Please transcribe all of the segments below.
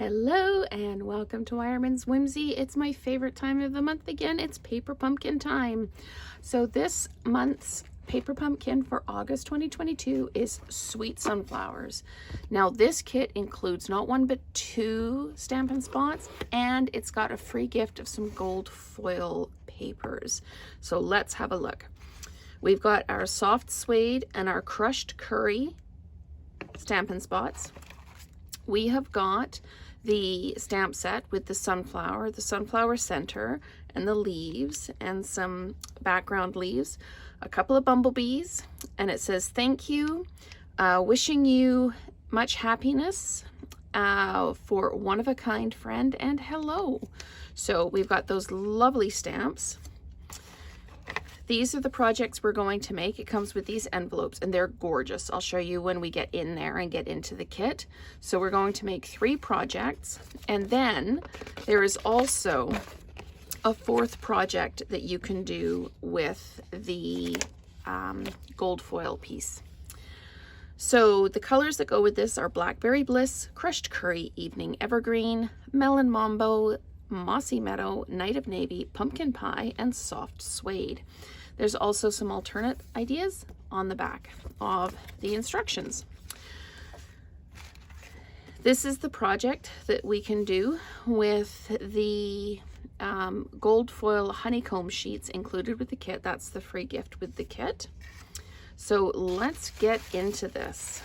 Hello and welcome to Wireman's Whimsy. It's my favorite time of the month again. It's paper pumpkin time. So this month's paper pumpkin for August 2022 is Sweet Sunflowers. Now this kit includes not one but two Stampin' Spots, and it's got a free gift of some gold foil papers. So let's have a look. We've got our soft suede and our crushed curry Stampin' Spots. We have got the stamp set with the sunflower center, and the leaves, and some background leaves, a couple of bumblebees, and it says thank you, wishing you much happiness, for one-of-a-kind friend, and hello. So we've got those lovely stamps. These are the projects we're going to make. It comes with these envelopes and they're gorgeous. I'll show you when we get in there and get into the kit. So we're going to make 3 projects, and then there is also a 4th project that you can do with the gold foil piece. So the colors that go with this are Blackberry Bliss, Crushed Curry, Evening Evergreen, Melon Mambo, Mossy Meadow, Night of Navy, Pumpkin Pie, and Soft Suede. There's also some alternate ideas on the back of the instructions. This is the project that we can do with the Gold Foil Honeycomb Sheets included with the kit. That's the free gift with the kit. So let's get into this.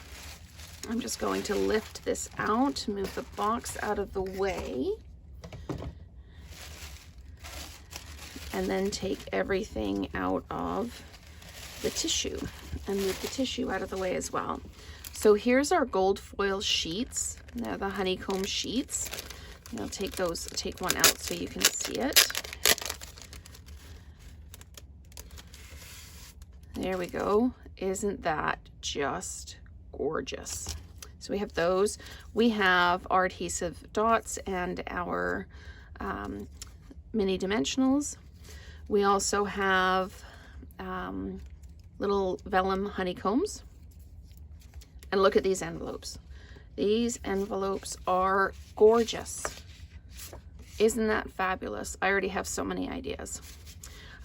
I'm just going to lift this out, move the box out of the way, and then take everything out of the tissue and move the tissue out of the way as well. So here's our gold foil sheets. Now the honeycomb sheets. And I'll take one out so you can see it. There we go. Isn't that just gorgeous? So we have those. We have our adhesive dots and our mini dimensionals. We also have little vellum honeycombs. And look at these envelopes. These envelopes are gorgeous. Isn't that fabulous? I already have so many ideas.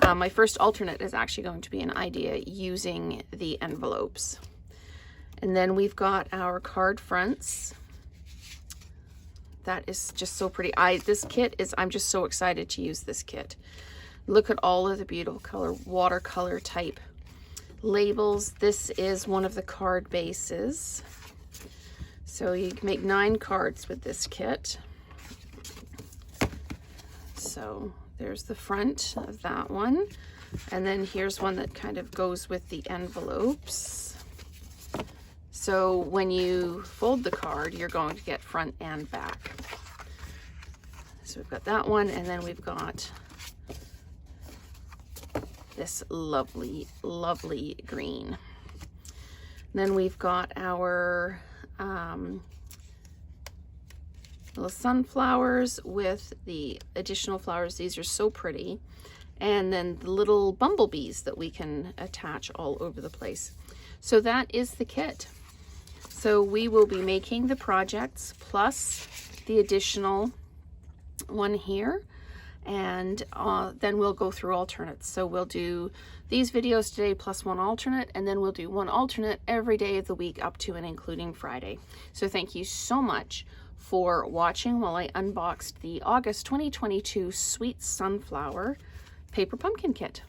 My first alternate is actually going to be an idea using the envelopes. And then we've got our card fronts. That is just so pretty. I'm just so excited to use this kit. Look at all of the beautiful watercolor type labels. This is one of the card bases. So you can make 9 cards with this kit. So there's the front of that one. And then here's one that kind of goes with the envelopes. So when you fold the card, you're going to get front and back. So we've got that one, and then we've got this lovely, lovely green. Then we've got our little sunflowers with the additional flowers. These are so pretty. And then the little bumblebees that we can attach all over the place. So that is the kit. So we will be making the projects plus the additional one here. And then we'll go through alternates. So we'll do these videos today plus one alternate, and then we'll do one alternate every day of the week up to and including Friday. So thank you so much for watching while I unboxed the August 2022 Sweet Sunflower Paper Pumpkin Kit.